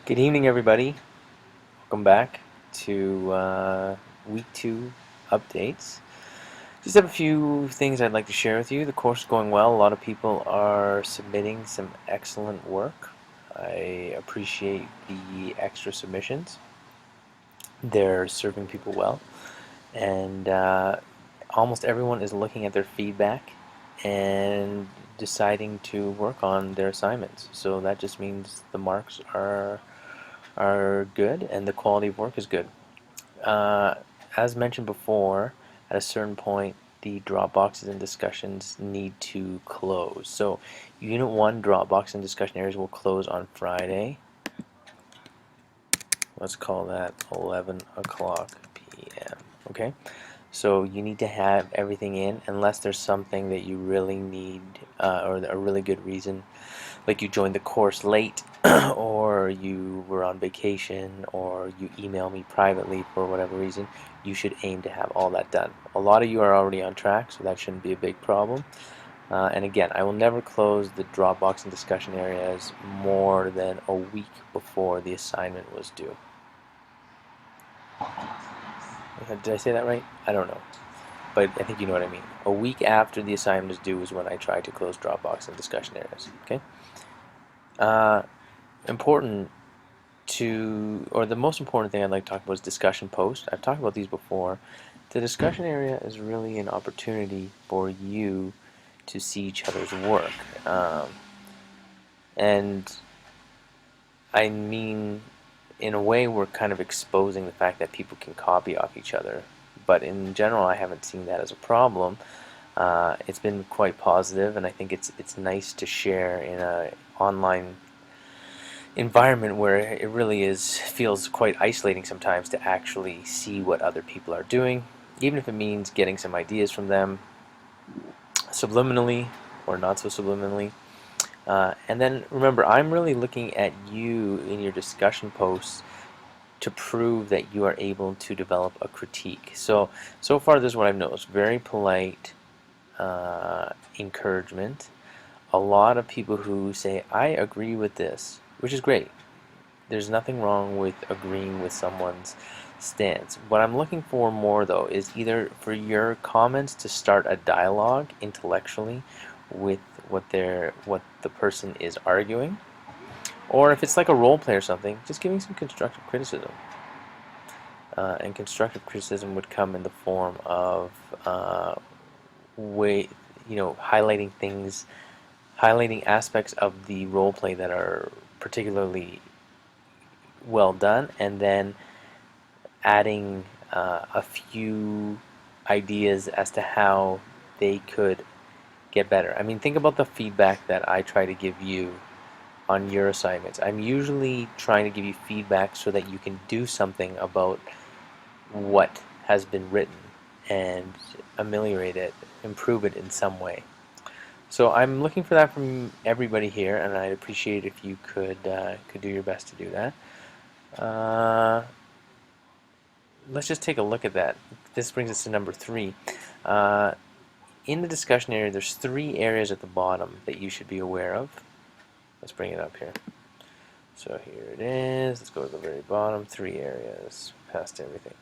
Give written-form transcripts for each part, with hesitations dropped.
Good evening, everybody. Welcome back to week 2 updates. Just have a few things I'd like to share with you. The course is going well. A lot of people are submitting some excellent work. I appreciate the extra submissions. They're serving people well, and almost everyone is looking at their feedback and deciding to work on their assignments. So that just means the marks are good and the quality of work is good. Uh, as mentioned before, at a certain point, the Dropboxes and discussions need to close. So, Unit 1 Dropbox and discussion areas will close on Friday. Let's call that 11 o'clock p.m. Okay? So, you need to have everything in unless there's something that you really need or a really good reason, like you joined the course late or you were on vacation or you email me privately for whatever reason. You should aim to have all that done. A lot of you are already on track, so that shouldn't be a big problem. And again, I will never close the Dropbox and discussion areas more than a week before the assignment was due. Did I say that right? I don't know, but I think you know what I mean. A week after the assignment is due is when I try to close Dropbox and discussion areas. Okay. Important or the most important thing I'd like to talk about is discussion posts. I've talked about these before. The discussion area is really an opportunity for you to see each other's work. And I mean, in a way, we're kind of exposing the fact that people can copy off each other. But in general, I haven't seen that as a problem. It's been quite positive, and I think it's nice to share in an online environment where it really feels quite isolating sometimes to actually see what other people are doing, even if it means getting some ideas from them subliminally or not so subliminally. And then remember, I'm really looking at you in your discussion posts to prove that you are able to develop a critique. So far this is what I've noticed. Very polite encouragement. A lot of people who say, I agree with this, which is great. There's nothing wrong with agreeing with someone's stance. What I'm looking for more, though, is either for your comments to start a dialogue intellectually with what the person is arguing, or if it's like a role play or something, just giving some constructive criticism. And constructive criticism would come in the form of highlighting things, highlighting aspects of the role play that are particularly well done, and then adding a few ideas as to how they could get better. I mean, think about the feedback that I try to give you on your assignments. I'm usually trying to give you feedback so that you can do something about what has been written and ameliorate it, improve it in some way. So I'm looking for that from everybody here, and I'd appreciate if you could do your best to do that. Let's just take a look at that. This brings us to number 3. In the discussion area, there's 3 areas at the bottom that you should be aware of. Let's bring it up here. So here it is. Let's go to the very bottom. 3 areas, past everything.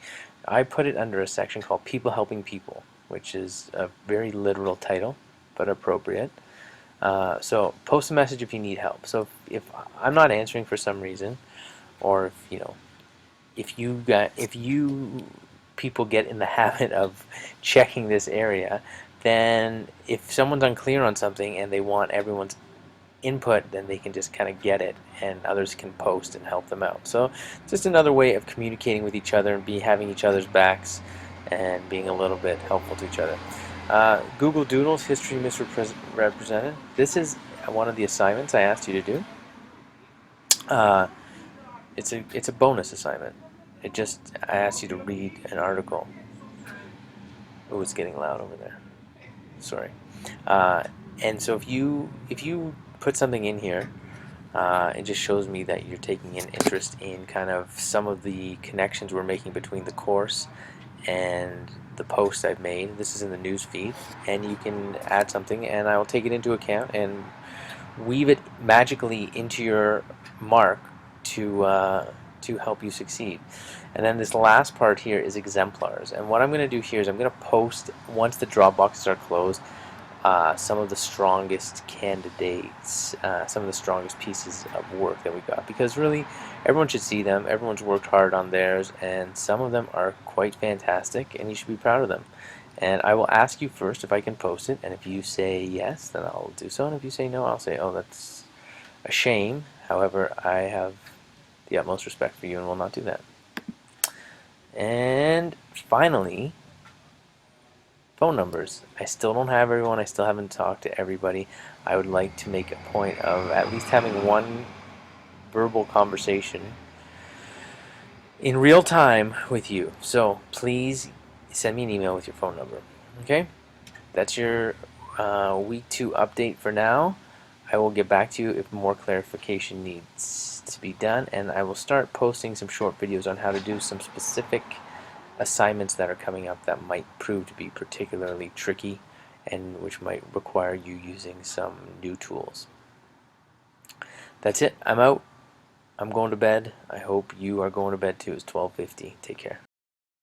I put it under a section called People Helping People, which is a very literal title, but appropriate. So post a message if you need help. So if I'm not answering for some reason, or if you people get in the habit of checking this area, then if someone's unclear on something and they want everyone's input, then they can just kind of get it, and others can post and help them out. So just another way of communicating with each other and having each other's backs and being a little bit helpful to each other. Google Doodles, History Misrepresented. This is one of the assignments I asked you to do. It's a bonus assignment. I asked you to read an article. Oh, it's getting loud over there. Sorry. And so if you put something in here, it just shows me that you're taking an interest in kind of some of the connections we're making between the course and the posts I've made. This is in the news feed, and you can add something, and I will take it into account and weave it magically into your mark to help you succeed. And then this last part here is exemplars. And what I'm going to do here is I'm going to post, once the drop boxes are closed, some of the strongest candidates, some of the strongest pieces of work that we got, because really everyone should see them. Everyone's worked hard on theirs, and some of them are quite fantastic, and you should be proud of them. And I will ask you first if I can post it, and if you say yes, then I'll do so, and if you say no, I'll say, oh, that's a shame. However, I have the utmost respect for you and will not do that. And finally, phone numbers. I still don't have everyone. I still haven't talked to everybody. I would like to make a point of at least having one verbal conversation in real time with you. So please send me an email with your phone number. Okay? That's your week 2 update for now. I will get back to you if more clarification needs to be done, and I will start posting some short videos on how to do some specific assignments that are coming up that might prove to be particularly tricky and which might require you using some new tools. That's it. I'm out. I'm going to bed. I hope you are going to bed too. It's 12:50. Take care.